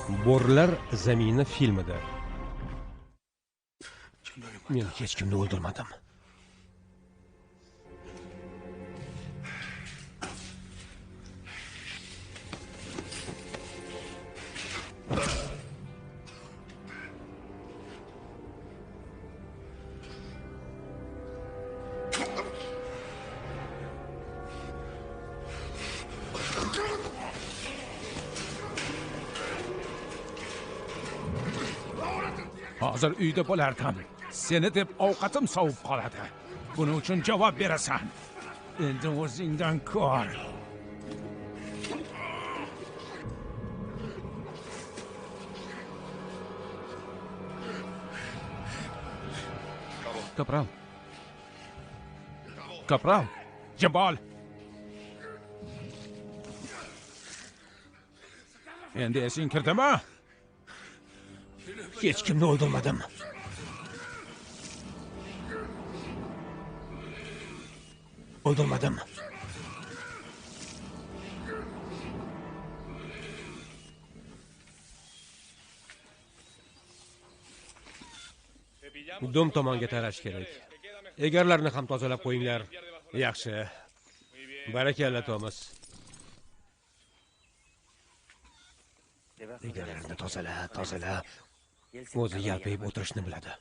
Bo'rilar zamini filmida. Men hech kimni o'ldirmadim. Hozir uyda bo'lardim. Seni deb ovqatim sovib qoladi. Buning uchun javob berasan. Endi o'zingdan ko'r. Kapral. Kapral, Jambol. Endi esing kirdimi? Hech kimni o'ldirmadim. O'ldirmadim. Dum tomonga tarash kerak. Egarlarni ham tozalab qo'yinglar. Yaxshi. Barakalla, Tomas. Egarlarni tozala. O'zi yalpayib o'tirishni biladi.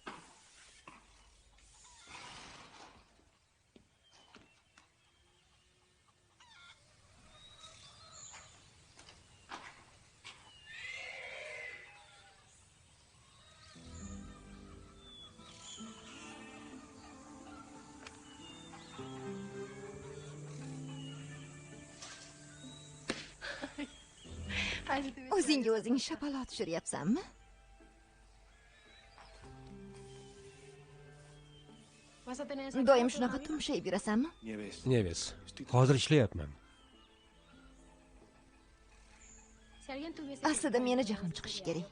O'zingga o'zing shapalot tushiryapsanmi? Doim shunaqa tumshayib yurasanmi? Neves, hozir ishlayapman. Aslida meni jahlim chiqishi kerak.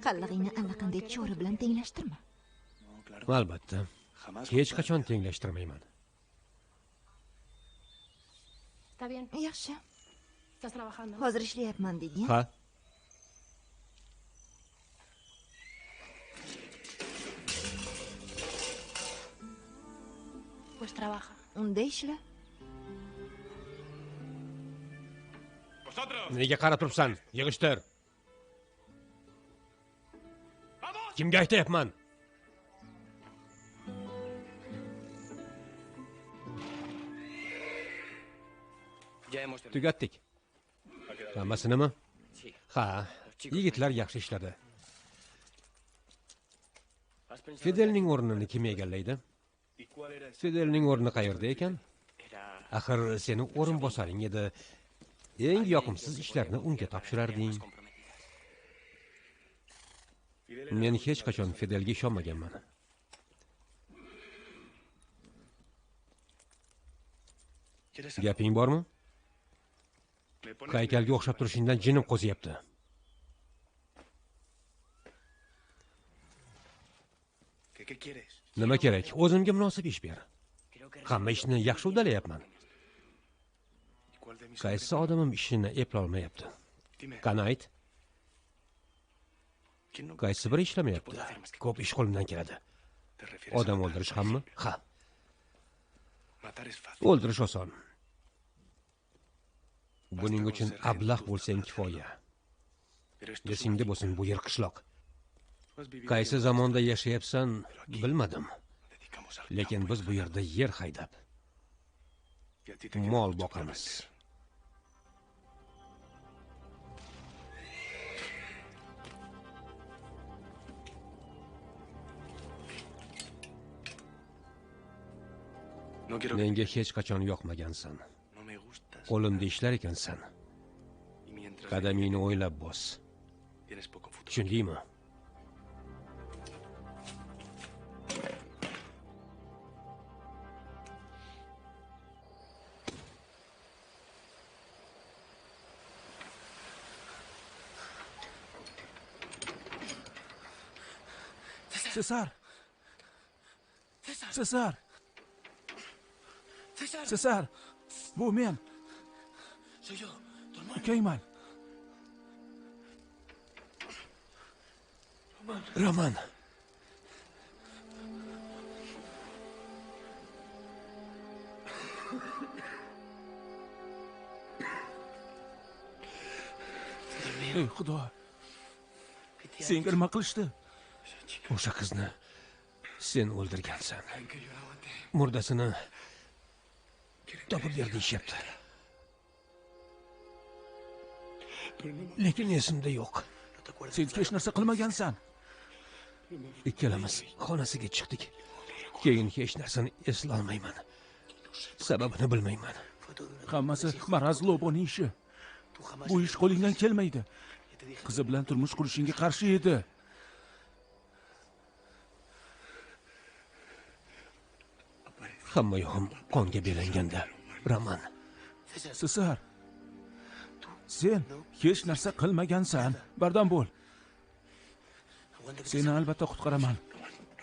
Qallig'ingni allaqanday cho'ri bilan tenglashtirma. Albatta. Hech qachon tenglashtirmayman. Yaxshi. Hozir ishlayapman deding. Ha. Pues trabaja. Unda ishla. Nega qarab turibsan? Yig'ishtir. Kimga aytayapman? Tugatdik. Hammasinimi? Ha, yigitlar yaxshi ishladi. Fidelning o'rnini kim egallaydi? Fidelning o'rni qayerda ekan? Axir seni o'rinbosaring edi. Eng yoqimsiz ishlarni unga topshirarding. Men hech qachon Fidelga ishonmaganman. Gaping bormi? Haykalga o'xshab turishingdan jinim qo'ziyapti. Nima kerak? O'zimga munosib ish ber. Hamma ishni yaxshi uddalayapman. Qaysi odamim ishini eplolmayapti? Qani ayt. Qaysi biri ishlamayapti? Ko'p ish qo'limdan keladi. Odam o'ldirish hammi? Ha. O'ldirish oson. Buning uchun ablah bo'lsang kifoya. Esingda bo'lsin bu yer qishloq. Qaysi zamonda yashayapsan bilmadim. Lekin biz bu yerda yer haydab mol boqamiz. Menga hech qachon yoqmagansan. Qo'limda ishlar ekansan. Qadamingni o'ylab bos. Tushundingmi? Cesar, bu men. Ukangman. Roman. Ey Xudo. Senga nima qilishdi? O'sha qizni sen o'ldirgansan. Murdasini topib ber deyishyapti. Lekin esimda yo'q. Sen hech narsa qilmagansan. Ikkalamiz xonasiga chiqdik. Keyin hech narsani eslolmayman. Sababini bilmayman. Hammasi maraz Loboning ishi. Bu ish qo'lingdan kelmaydi. Qizi bilan turmush qurishingga qarshi edi. Hamma yo'qim qonga belanganda, Roman. Sisar. Sen hech narsa qilmagansan. Bardam bo'l. Seni albatta qutqaraman.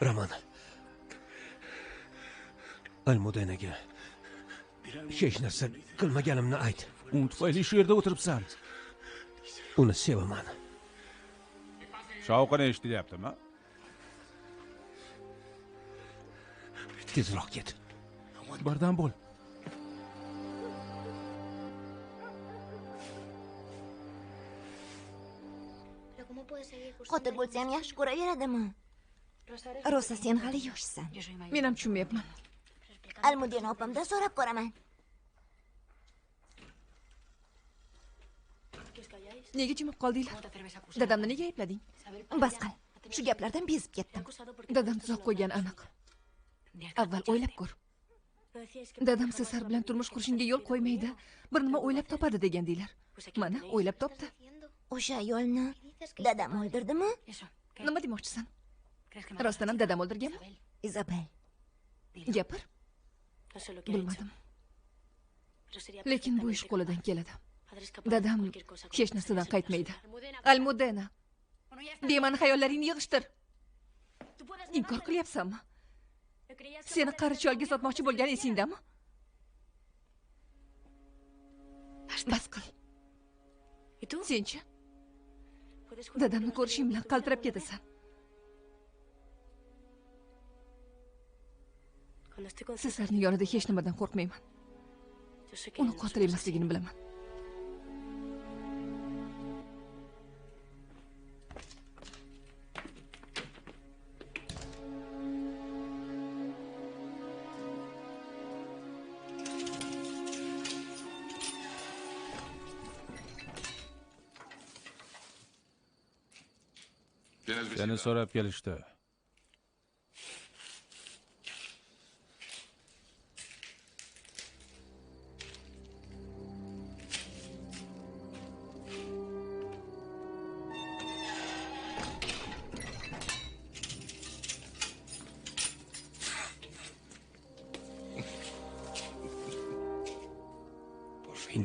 Roman. Almudenaga hech narsa qilmaganimni ayt. U tufayli shu yerda o'tiribsan. Uni sevaman. Shovqin eshitilyaptimi? Tezroq ket. Bardam bo'l. Qotil bo'lsa ham yaxshi ko'raveradimi? Rosa, sen hali yoshsan. Men ham tushunmayapman. Almudena opamdan so'rab ko'raman. Nega jimib qoldinglar? Dadamni nega ayblading? Bas qil. Shu gaplardan bezib ketdim. Dadam tuzoq qo'ygani aniq. Avval o'ylab ko'r. Dadam Sesar bilan turmush qurishingga yo'l qo'ymaydi. Bir nima o'ylab topadi degandinglar. Mana, o'ylab topdi. O'sha ayolni dadam o'ldirdimi? Nima demoqchisan? Rostdan ham dadam o'ldirganmi? Izabel. Gapir. Bilmadim. Lekin bu ish qo'lidan keladi. Dadam hech narsadan qaytmaydi. Almudena. Bema'ni xayollaringni yig'ishtir. Inkor qilyapsanmi? Seni qari cholga sotmoqchi bo'lgan esingdami? Bas qil. Senchi? Dadamni ko'rishing bilan qaltirab ketasan. Sizlarning yonida hech nimadan qo'rqmayman. Uni qotil emasligini bilaman. Seni so'rab kelishdi.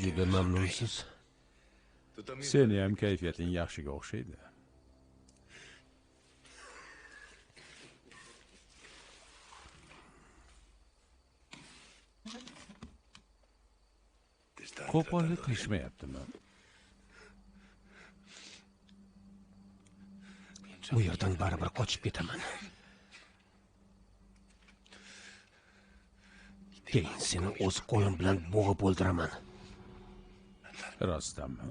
Juda mamnunsiz. Seni ham kayfiyating yaxshiga o'xshaydi. Qo'pollik qilishmayaptimi? Bu yerdan baribir qochib ketaman. Keyin seni o'z qo'lim bilan bo'g'ib o'ldiraman. Rostdanmi?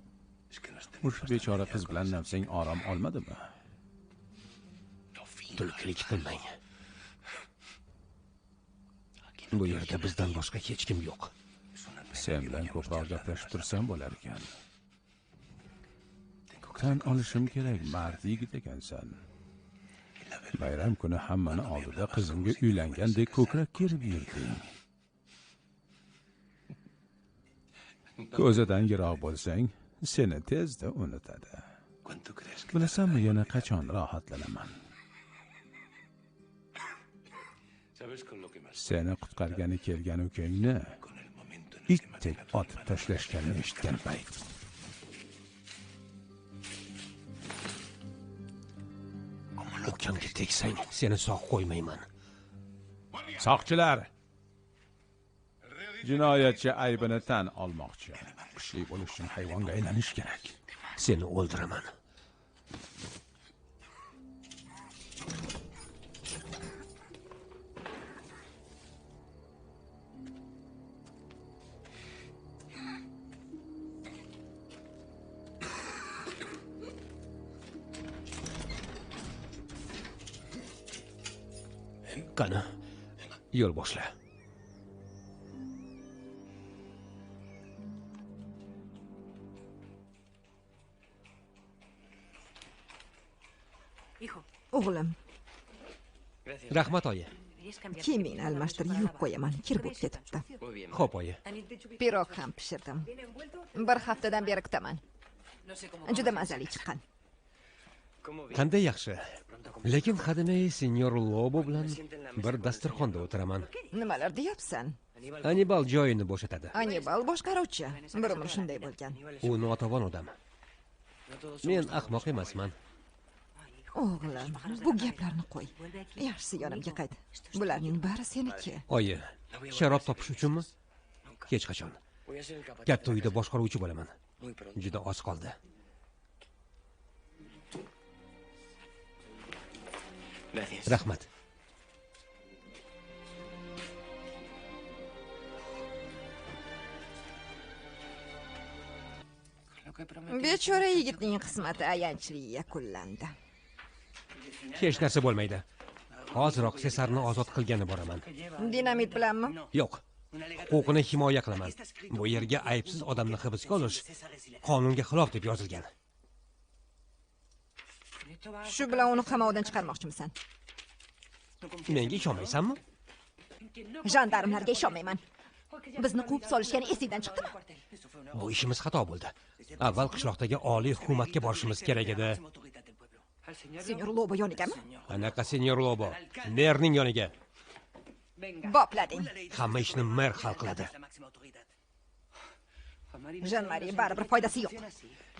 O'sha bechora qiz bilan nafsing orom olmadimi? Tulkilik qilmang. Bu yerda bizdan boshqa hech kim yo'q. Sen bilan ko'proq gaplashib tursam bo'lar ekan. Tan olishim kerak, mard yigit ekansan. Bayram kuni hammani oldida qizimga uylangandek ko'krak kerib yurding. Ko'zadan yiroq bo'lsang, seni tezda unutadi. Bilasanmi, yana qachon rohatlanaman? Seni qutqargani kelgan ukangni itdek otib tashlashganini eshitgan payt. Ukamga tegsang, seni sog' qo'ymayman. Soqchilar! Jinoyatchi aybini tan olmoqchi. Kuchli bo'lish uchun hayvonga aylanish kerak. Seni o'ldiraman. Qani, yo'l boshla. O'g'lim, Rahmat, oyi. kiyimingni almashtir, yuvib qo'yaman. Kir bo'lib ketibdi. Xo'p, oyi. Pirog ham pishirdim. Bir haftadan beri kutaman. Juda mazali chiqqan. Qanday yaxshi. Lekin hademay senyor Lobo bilan bir dasturxonda o'tiraman. Nimalar deyapsan? Anibal joyini bo'shatadi. Anibal boshqaruvchi. Bir umr shunday bo'lgan. U notavon odam. Men ahmoq emasman. O'g'lim, bu gaplarni qo'y. Yaxshisi yonimga qayt. Bularning bari seniki. Oyi, sharob topish uchunmi? Hech qachon. Katta uyda boshqaruvchi bo'laman. Juda oz qoldi. Rahmat. Bechora yigitning qismati ayanchli yakunlandi. Hech narsa bo'lmaydi. Hoziroq Sesarni ozod qilgani boraman. Dinamit bilanmi? Yo'q. Huquqini himoya qilaman. Bu yerga aybsiz odamni hibsga olish qonunga xilof deb yozilgan. Shu bilan uni qamoqdan chiqarmoqchimisan? Menga ishonmaysanmi? Jandarmlarga ishonmayman. Bizni quvib solishgani esingdan chiqdimi? Bu ishimiz xato bo'ldi. Avval qishloqdagi oliy hukumatga borishimiz kerak edi. Senyor Lobo yonigami? Anaqa senyor Lobo, merning yoniga. Boplading. Hamma ishni mer hal qiladi. Jean-Marie baribir foydasi yo'q.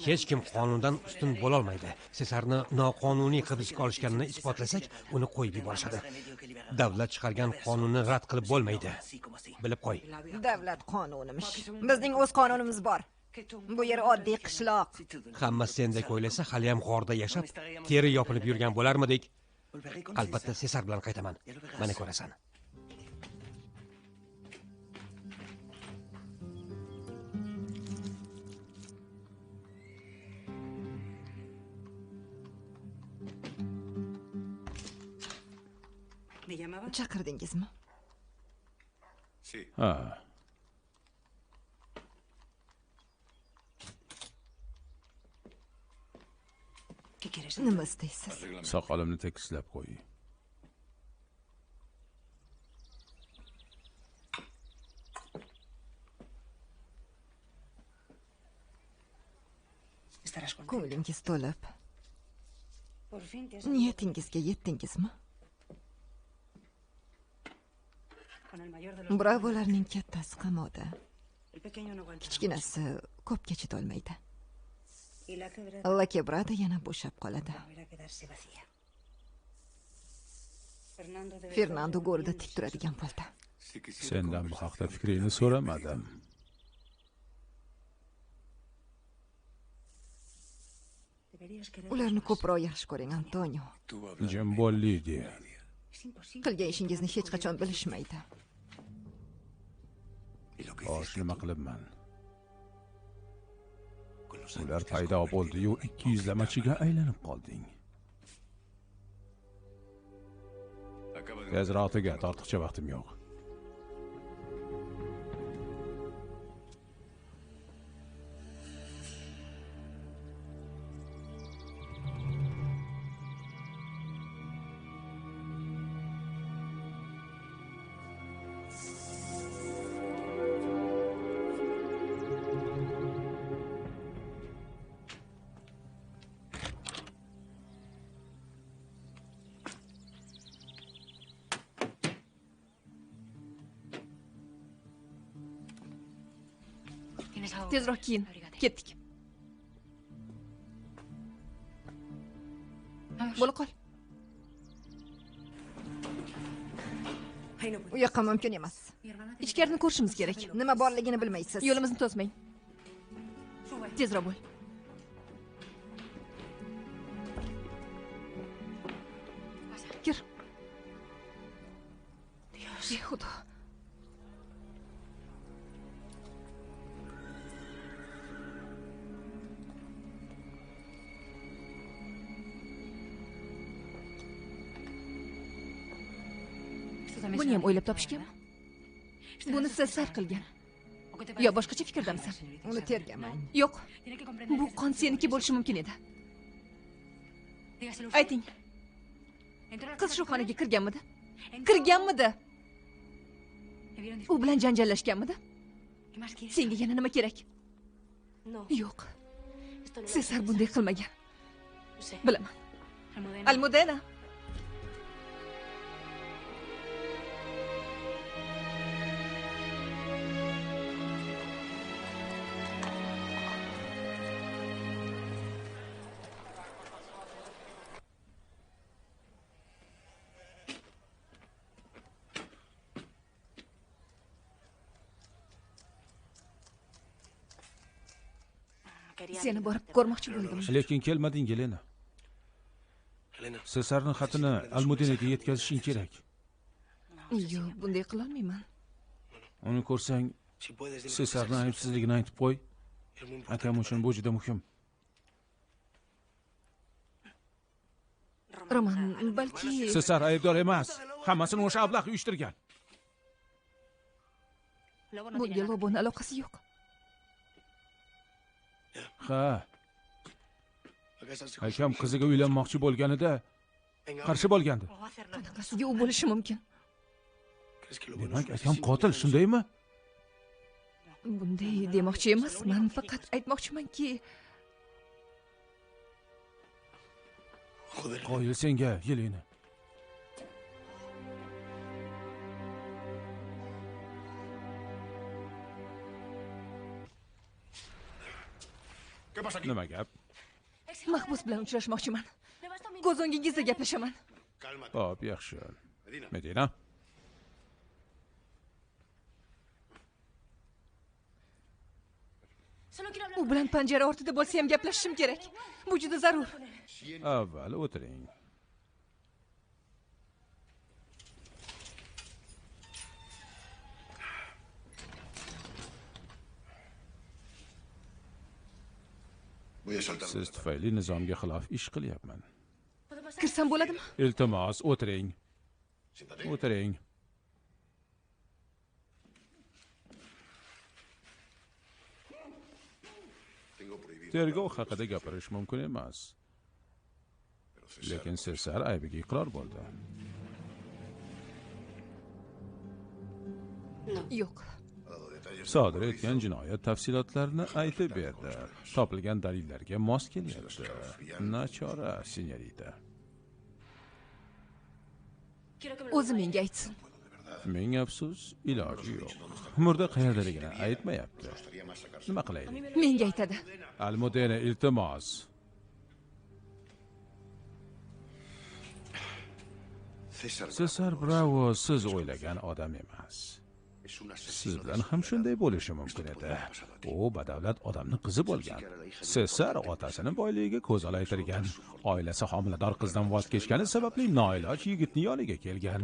Hech kim qonundan ustun bo'la olmaydi. Sesarni noqonuniy hibsga olishganini isbotlasak, uni qo'yib yuborishadi. Davlat chiqargan qonunni rad qilib bo'lmaydi. Bilib qo'y. Davlat qonunimiz. Bizning o'z qonunimiz bor. Bu yer oddiy qishloq. Hamma sendek o'ylasa, hali ham g'orda yashab, teri yopilib yurgan bo'larmidik? Albatta Sesar bilan qaytaman. Mana ko'rasan. Chaqirdingizmi? Ha. Nima istaysiz? Soqolimni tekislab qo'y. Ko'nglingiz to'lib. Niyatingizga yetdingizmi? Bravolarning kattasi qamoqda. Kichkinasi ko'pga chidolmaydi. La Quebrada yana bo'shab qoladi. Fernando Gorda tik turadigan bo'ldi. Sendan bu haqda fikringni so'ramadim. Ularni ko'proq yaxshi ko'ring, Antonio. Jim bo'l, Lidiya. Qilgan ishingizni hech qachon bilishmaydi. Xo'sh, nima qilibman? Ular paydo bo'ldi-yu 200lamachiga aylanib qolding. Tezroq tugat, ortiqcha vaqtim yo'q. Tezroq kiyin. Ketdik. Bo'la qol. U yoqqa mumkin emas. Ichkarini ko'rishimiz kerak. Nima borligini bilmaysiz. Yo'limizni to'smang. Tezroq bo'l. Kir. Ey Xudo. Buni ham o'ylab topishganmi? Buni Sesar qilgan. Yo boshqacha fikrdamisan? Uni tergamang. Yo'q. Bu qon seniki bo'lishi mumkin edi. Ayting. Qiz shu xonaga kirganmidi? Kirganmidi? U bilan janjallashganmidi? Senga yana nima kerak? Yo'q. Sesar bunday qilmagan. Bilaman. Almudena. Seni borib ko'rmoqchi bo'ldim. Lekin kelmading, Yelena. Sesarning xatini Almudenaga yetkazishing kerak. Yo'q, bunday qila olmayman. Uni ko'rsang, Sesarning aybsizligini aytib qo'y. Akam uchun bu juda muhim. Roman, balki Sesar aybdor emas. Hammasini o'sha ablah uyushtirgan. bunga Lobon aloqasi yo'q. Ha. Akam qiziga uylanmoqchi bo'lganida qarshi bo'lgandi. Qanaqasiga u bo'lishi mumkin? Demak, akam qotil, shundaymi? Bunday demoqchi emasman, faqat aytmoqchimanki, Qoyil senga, Yelena. Nima gap? Mahbus bilan uchrashmoqchiman. Ko'z o'ngingizda gaplashaman. Hop, yaxshi. Medina. U bilan panjara ortida bo'lsa ham gaplashishim kerak. Bu juda zarur. Avval o'tiring. Siz tufayli nizomga xilof ish qilyapman. Kirsam bo'ladimi? Iltimos, o'tiring. O'tiring. Tergov haqida gapirish mumkin emas. Lekin Sesar aybiga iqror bo'ldi. Yo'q. Sodir etgan jinoyat tafsilotlarini aytib berdi. Topilgan dalillarga mos kelyapti. Nachora, senyorita. O'zi menga aytsin. Ming afsus, iloji yo'q. Murda qayerdaligini aytmayapti. Nima qilaylik? Menga aytadi. Almudena, iltimos. Sesar Bravo siz o'ylagan odam emas. Siz bilan ham shunday bo'lishi mumkin edi. U badavlat odamning qizi bo'lgan. Sesar otasini boyligiga ko'z olaytirgan. Oilasi homilador qizdan voz kechgani sababli noiloj yigitning yoniga kelgan.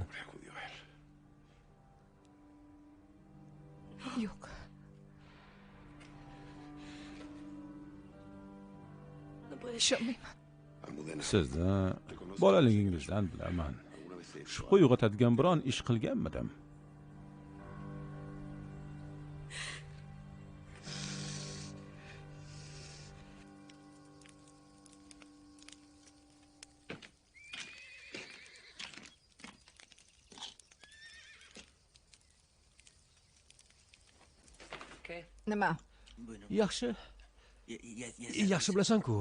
Yo'q. Ishonmayman. Sizni bolaligingizdan bilaman. Shubha uyg'otadigan biron ish qilganmidim? Nima? Yaxshi. Yaxshi bilasan-ku.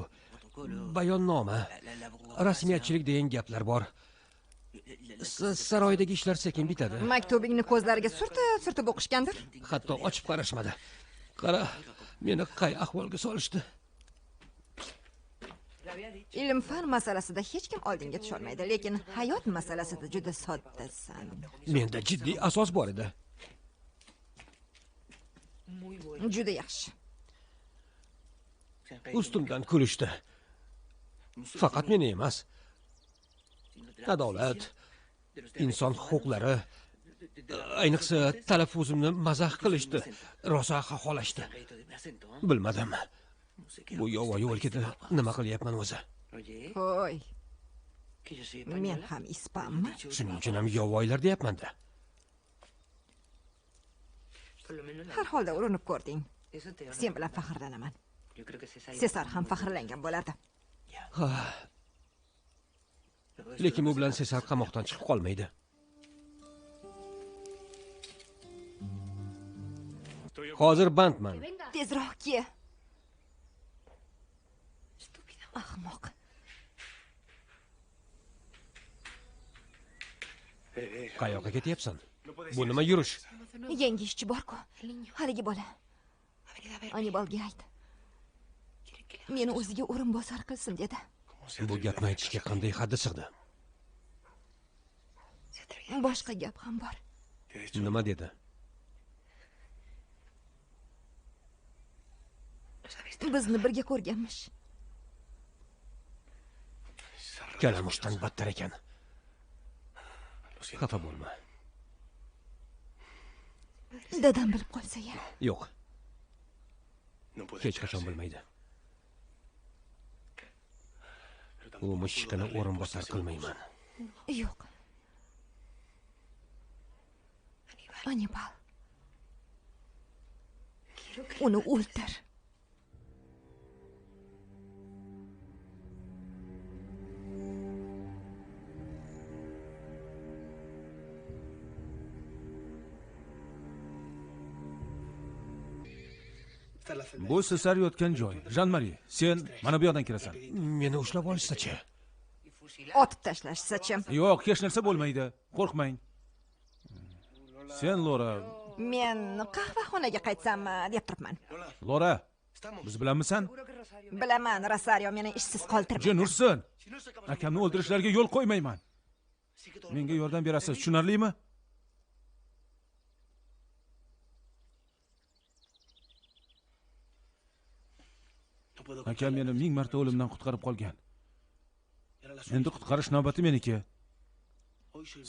Bayonnoma, rasmiyatchilik degan gaplar bor. Saroydagi ishlar sekin bitadi. Maktubingni ko'zlariga surtib o'qishgandir. Hatto ochib qarashmadi. Qara, meni qay ahvolga solishdi. Ilm-fan masalasida hech kim oldinga tusha olmaydi, lekin hayot masalasida juda soddasan. Menda jiddiy asos bor edi. Juda yaxshi. Ustimdan kulishdi. Faqat meni emas. Adolat, inson huquqlari, ayniqsa talaffuzimni mazax qilishdi, rosa xaxolashdi. Bilmadim. Bu yovvoyi o'lkada nima qilyapman o'zi? Qo'y. Men ham ispanmi? Shuning uchun ham yovvoyilar deyapman-da. Har holda urinib ko'rding. Sen bilan faxrlanaman. Sesar ham faxrlangan bo'lardi. Lekin u bilan Sesar qamoqdan chiqib qolmaydi. Hozir bandman. Tezroq ke. Ahmoq. Qayoqqa ketyapsan? Bu nima yurish? Yangi ishchi bor-ku. Haligi bola. Anibalga ayt. Meni o'ziga o'rinbosar qilsin dedi. Bu gapni aytishga qanday haddi sig'di? Boshqa gap ham bor. Nima dedi? Bizni birga ko'rganmish. Kalamushdan battar ekan. Xafa bo'lma. Dadam bilib qolsa-ya. Yo'q. Hech qachon bilmaydi. U mushukni o'rinbosar qilmayman. Yo'q. Anibal. Uni o'ldir. Bu Sesar yotgan joy. Jean-Marie, sen mana bu yoqdan kirasan. Meni ushlab olishsa-chi? Otib tashlashsa-chi? Yo'q, hech narsa bo'lmaydi. Qo'rqmang. Sen Lora, Men qahvaxonaga qaytsammi deb turibman. Lora, biz bilanmisan? Bilaman, Rosario meni ishsiz qoldirmaydi. Jin ursin. Akamni o'ldirishlariga yo'l qo'ymayman. Menga yordam berasiz, tushunarlimi? Akam meni 1000 marta o'limdan qutqarib qolgan. Endi qutqarish navbati meniki.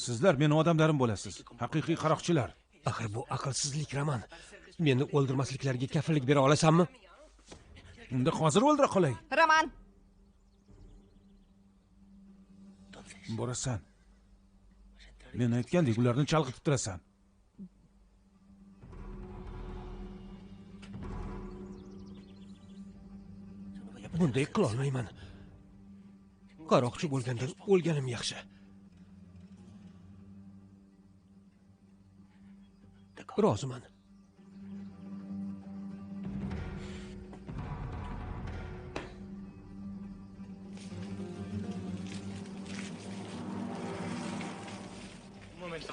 Sizlar meni odamlarim bo'lasiz, haqiqiy qaroqchilar. Axir bu aqlsizlik, Roman. Meni o'ldirmasliklariga kafillik bera olasanmi? Unda hozir o'ldira qolay. Roman, Borasan. Men aytgandek ularni chalg'itib turasan. Bunday qila olmayman. Qaroqchi bo'lgandan o'lganim yaxshi. Roziman.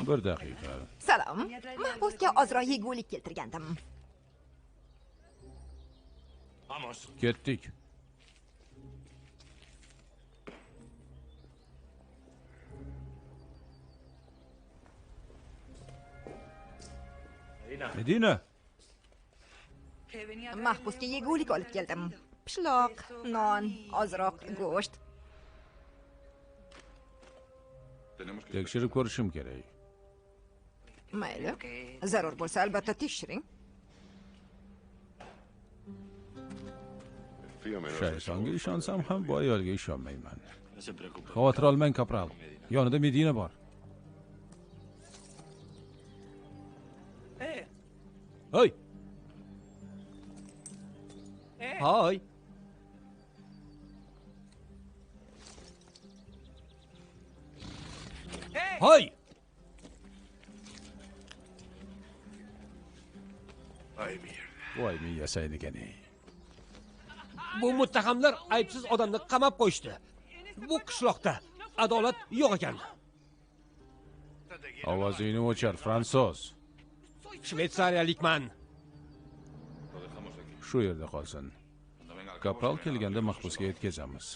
Bir daqiqa. salom. Mahbusga ozroq yegulik keltirgandim. Ketdik. Medina, Mahbusga yegulik olib keldim. Pishloq, non, ozroq go'sht. tekshirib ko'rishim kerak. Mayli. Zarur bo'lsa albatta tekshiring. Shaytonga ishonsam ham bu ayolga ishonmayman. Xavotir olmang, kapral. Yonida Medina bor. Hoy. Hoy. Hoy. Voy miya saydigani. Bu muttahamlar aybsiz odamni qamab qo'yishdi. Bu qishloqda adolat yo'q ekan. Ovozingni o'chir, fransoz. Shveysariyalikman. Shu yerda qolsin. Kapral kelganda mahbusga yetkazamiz.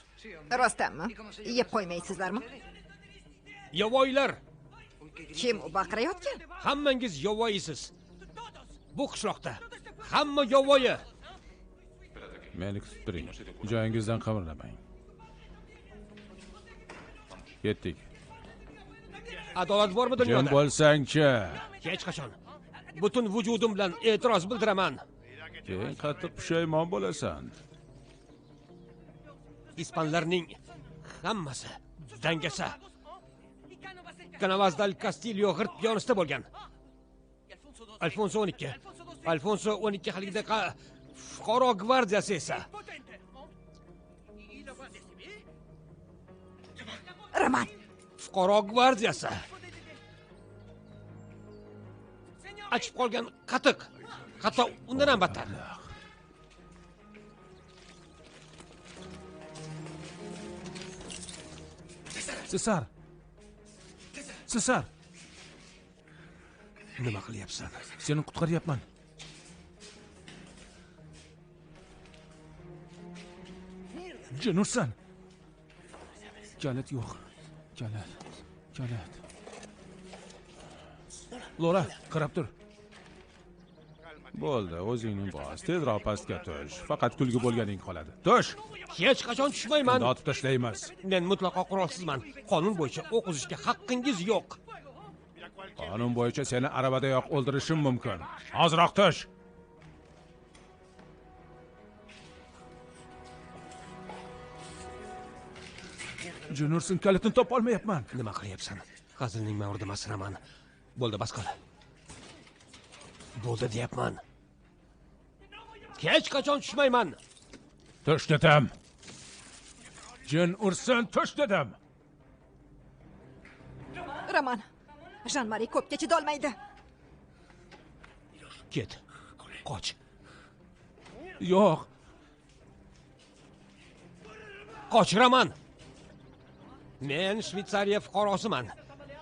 Rostdanmi? Yeb qo'ymaysizlarmi? Yovvoyilar, Kim u baqirayotgan? hammangiz yovvoyisiz. Bu qishloqda hamma yovvoyi. Meni kutib turing. Joyingizdan qimirlamang. Ketdik. Adolat bormi Jim dunyoda? bo'lsang-chi. Hech qachon. Butun vujudim bilan e'tiroz bildiraman. Keyin qattiq pushaymon bo'lasan. Ispanlarning hammasi dangasa. Canavas del Castillo g'irt piyonista bo'lgan. Alfonso 12, Alfonso 12 xillikda fuqaro gvardiyasi esa. Roman, Fuqaro gvardiyasi. Achib qolgan qatiq. Hatto undan ham battar. Sesar. Sesar, Nima qilyapsan? seni qutqaryapman. Jinursan. Kalit yo'q. Kalit. Lora, qarab tur. Bo'ldi, o'zingni bos. Tezroq pastga tush. Faqat kulgi bo'lganing qoladi. Tush. Hech qachon tushmayman. Otib tashlaymiz. Men mutlaqo qurolsizman. Qonun bo'yicha o'q uzishga haqqingiz yo'q. Qonun bo'yicha seni arabadayoq o'ldirishim mumkin. Hozirroq tush. Jinursin, kalitini topa olmayapman. Nima qilyapsan? Hazilning mavridi emas, Roman. Bo'ldi, bas qil. Bo'ldi deyapman. Hech qachon tushmayman. Tush dedim. Jin ursin, tush dedim. Roman. Jean-Marie ko'pga chidolmaydi. Ket. Qoch. Yo'q. Qoch, Roman. Men Shvetsariya fuqarosiman.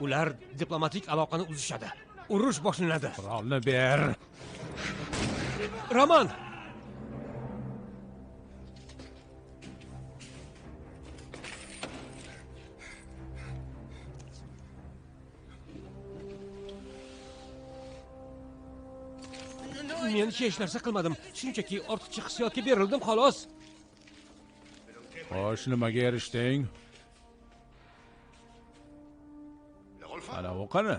Ular diplomatik aloqani uzishadi. Urush boshlanadi. Qurolni ber. Roman! Men hech narsa qilmadim. Shunchaki ortiqcha hissiyotga berildim, xolos. Xo'sh, nimaga erishding? Ana u qani?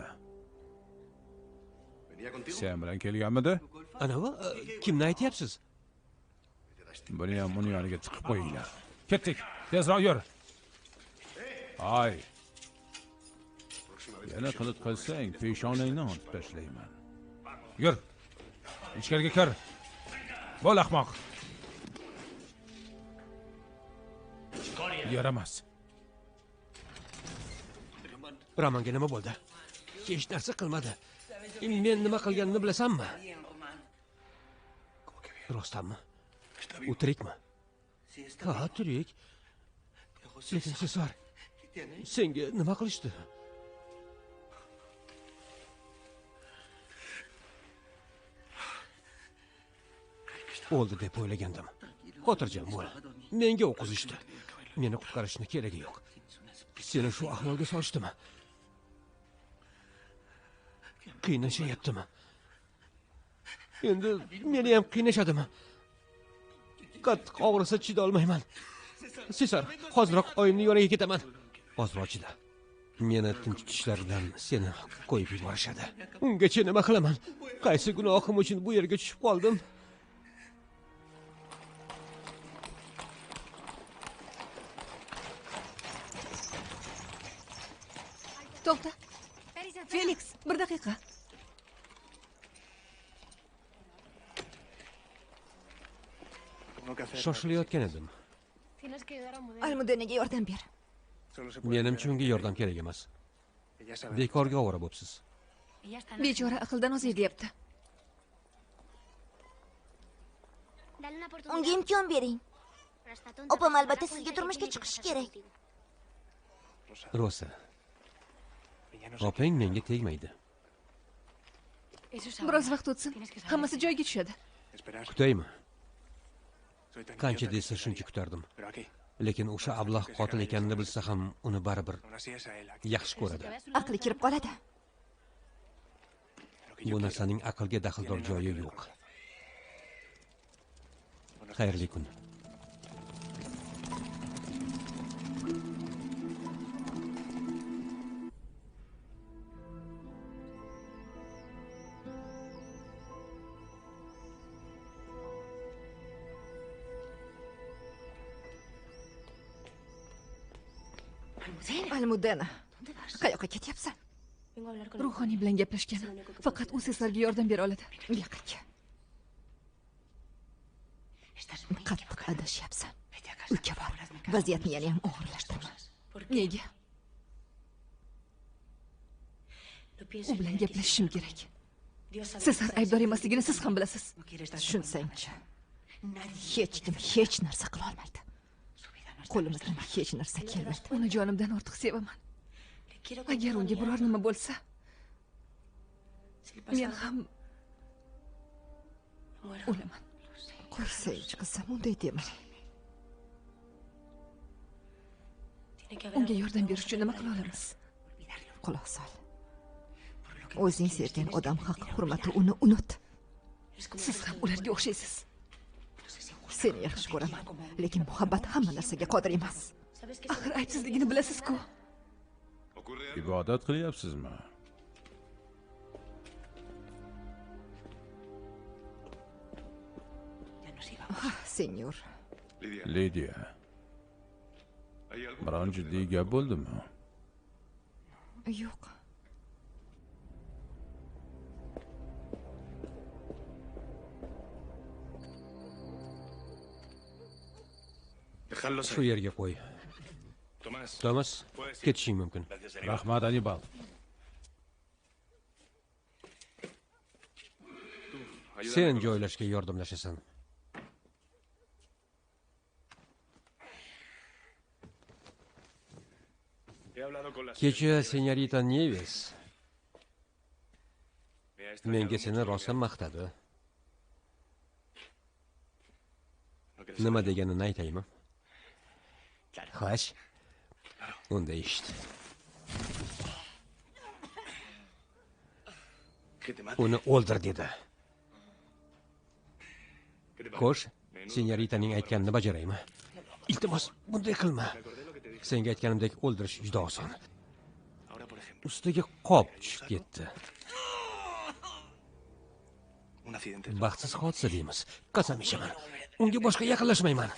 Sen bilan kelganmidi? Anavi kimni aytyapsiz? Buni ham uni yoniga chiqib qo'yinglar. Ketdik. Tezroq yur. Ay. Yana qilit qilsang, peshonangni otib tashlayman. Yur. Ichkariga kir. Bo'l ahmoq. Yaramas. Romanga nima bo'ldi? Hech narsa qilmadi. Men nima qilganimni bilasanmi? Rostdanmi? U tirikmi? Ha, tirik. Lekin Sesar, senga nima qilishdi? O'ldi deb o'ylagandim. Xotirjam bo'l. Menga o'q uzishdi. Meni qutqarishni keragi yo'q. Seni shu ahvolga solishdimi? Qiynashayaptimi? Endi meni ham qiynashadimi? Qattiq og'risa chidolmayman. Sesar, hoziroq oyimni yoniga ketaman. Ozroq chida. Meni tinchitishlaridan seni qo'yib yuborishadi. Ungacha nima qilaman? Qaysi gunohim uchun bu yerga tushib qoldim? To'xta. Felix, bir daqiqa. Shoshilayotgan edim. Almudenaga yordam ber. Menimcha unga yordam kerak emas. Bekorga ovora bo'psiz. Bechora aqldan oz deyapti. Unga imkon bering. Opam albatta sizga turmushga chiqishi kerak. Rosa. Opang menga tegmaydi. Biroz vaqt o'tsin, hammasi joyiga tushadi. Kutaymi? Qancha desa shuncha kutardim. Lekin o'sha ablah qotil ekanini bilsa ham uni baribir yaxshi ko'radi. Aqli kirib qoladi. Bu narsaning aqlga daxldor joyi yo'q. Xayrli kun. Almudena, qayoqqa ketyapsan? Ruhoniy bilan gaplashgan. Faqat u Sesarga yordam bera oladi. Yo'qqa. qattiq adashyapsan. Uyga bor. Vaziyatni yana ham og'irlashtirma. Nega? U bilan gaplashishim kerak. Sesar aybdor emasligini siz ham bilasiz. Tushunsang-chi. Hech kim hech narsa qila olmaydi. Qo'limizdan hech narsa kelmaydi. Uni jonimdan ortiq sevaman. Agar unga biror nima bo'lsa, men ham o'laman. Qo'ysang-chi qizim, unday dema. Unga yordam berish uchun nima qila olamiz? Quloq sol. O'zing sevgan odam haq hurmati uni unut. Siz ham ularga o'xshaysiz. Seni yaxshi ko'raman, lekin muhabbat hamma narsaga qodir emas. Axir aybsizligini bilasiz-ku. Ibodat qilyapsizmi? Senyor. Lidiya. Biron jiddiy gap bo'ldimi? Yo'q. Shu yerga qo'y. Tomas, ketishing mumkin. Rahmat, Anibal. Sen joylashga yordamlashasan. Kecha senyorita Neves menga seni rosa maqtadi. Nima deganini aytaymi? Xo'sh. Unda eshit. Uni o'ldir dedi. Xo'sh, senyoritaning aytganini bajaraymi? Iltimos, bunday qilma. Senga aytganimdek o'ldirish juda oson. Ustiga qop tushib ketdi. Baxtsiz hodisa deymiz. Qasam ichaman. Unga boshqa yaqinlashmayman.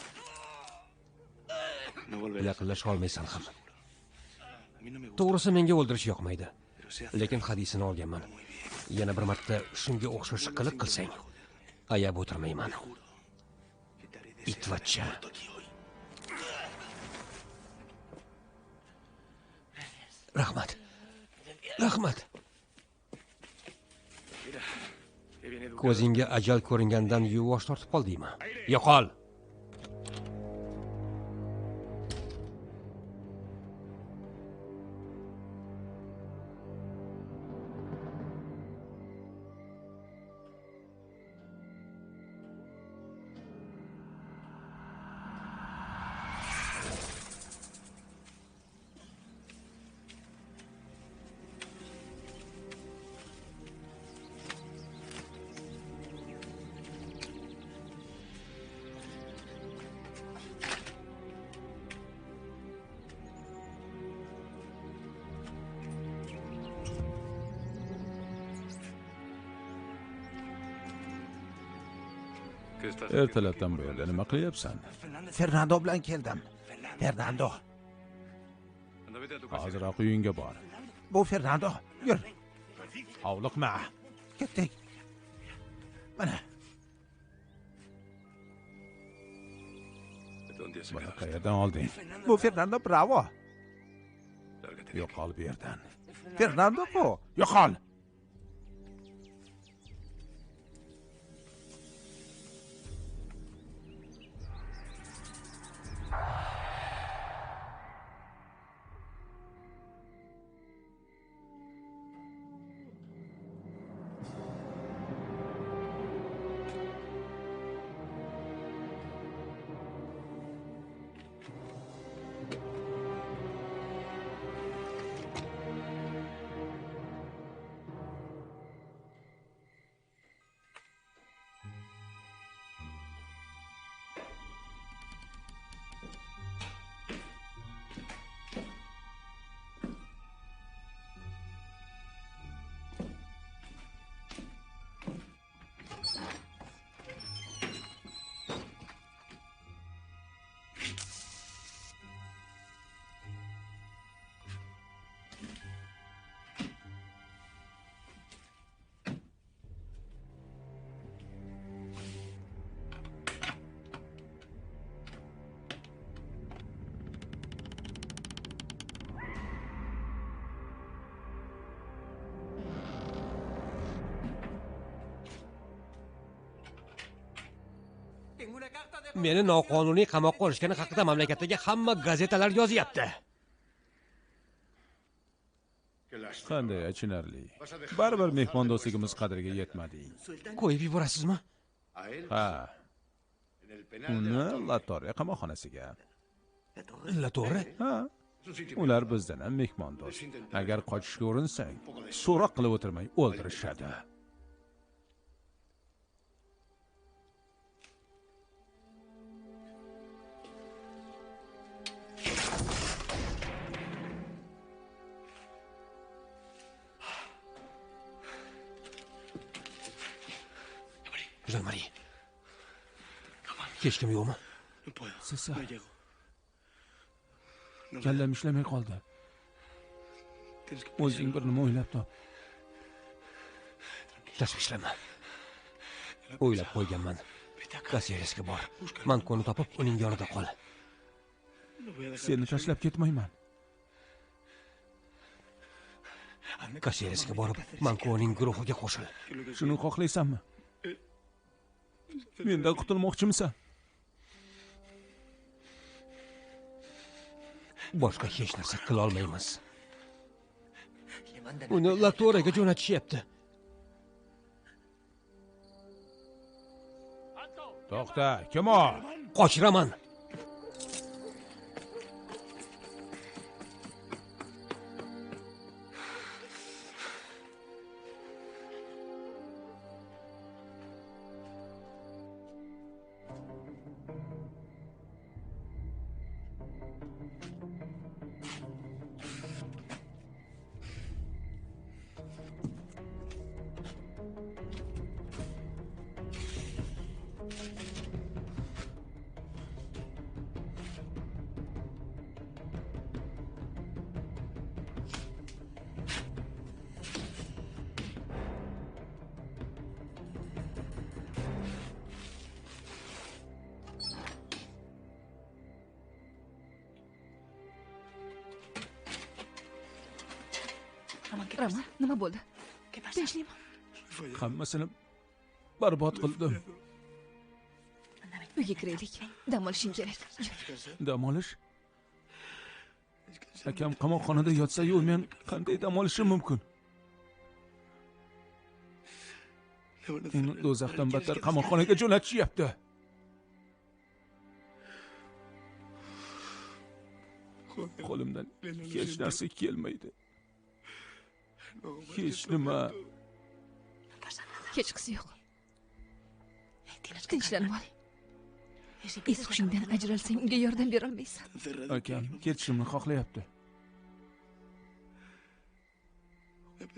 Yaqinlasha olmaysan ham. To'g'risi menga o'ldirish yoqmaydi. Lekin hadisini olganman. Yana bir marta shunga o'xshash qiliq qilsang, ayab o'tirmayman. Itvachcha. Rahmat. Rahmat. Ko'zingga ajal ko'ringandan yuvosh tortib qoldingmi? Yo'qol. Ertalabdan bu yerda nima qilyapsan? Fernando bilan keldim. Fernando. Hoziroq uyingga bor. Bu Fernando. Yur. Hovliqma. Ketdik. Mana. Buni qayerdan olding? Bu Fernando Bravo. Yo'qol bu yerdan. Fernando-ku. Yo'qol. Meni noqonuniy qamoqqa olishgani haqida mamlakatdagi hamma gazetalar yozyapti. Qanday achinarli. Baribir mehmondo'stligimiz qadriga yetmading. Qo'yib yuborasizmi? Ha. Uni Latorre qamoqxonasiga. La to'g'ri. Ha. Ular bizdan ham mehmondo'st. Agar qochishga urinsang, so'roq qilib o'tirmay o'ldirishadi. Jean-Marie. Hech kim yo'qmi? Sesa. Kallam ishlamay qoldi. O'zing bir nima o'ylab top. Tashvishlanma. O'ylab qo'yganman. Kassiyerga bor. Mankoni topib, uning yonida qol. Seni tashlab ketmayman. Kassiyerga borib, Mankoning guruhiga qo'shil. Shuni xohlaysanmi? Mendan qutulmoqchimisan? Boshqa hech narsa qila olmaymiz. Uni Latorrega jo'natishyapti. To'xta, kim o? Qochiraman. Rama, nima bo'ldi? Tinchlikmi? Hammasini barbod qildim. Uyga kiraylik. Dam olishing kerak. Dam olish? Akam qamoqxonada yotsa-yu, men qanday dam olishim mumkin? Uni do'zaxdan battar qamoqxonaga jo'natishyapti. Qo'limdan hech narsa kelmaydi. Hech nima. Hech qisi yo'q. Tinchlanib ol. Es hushingdan ajralsang, unga yordam bera olmaysan. Akam ketishimni xohlayapti.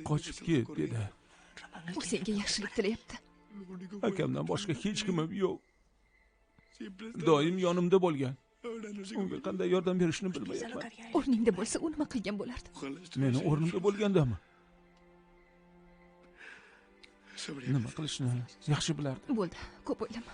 Qochib ket dedi. U senga yaxshilik tilayapti. Akamdan boshqa hech kimim yo'q. Doim yonimda bo'lgan. Unga qanday yordam berishni bilmayapman. O'rningda bo'lsa, u nima qilgan bo'lardi? Meni o'rnimda bo'lgandami? Nima qilishni yaxshi bilardi. Bo'ldi, ko'p o'ylama.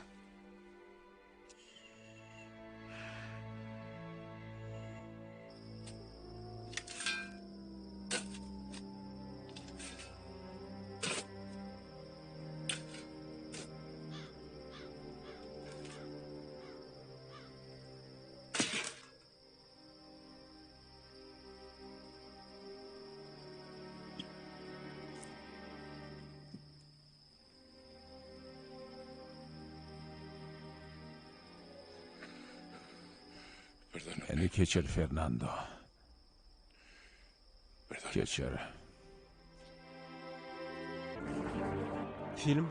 Meni kechir, Fernando. Kechir. Film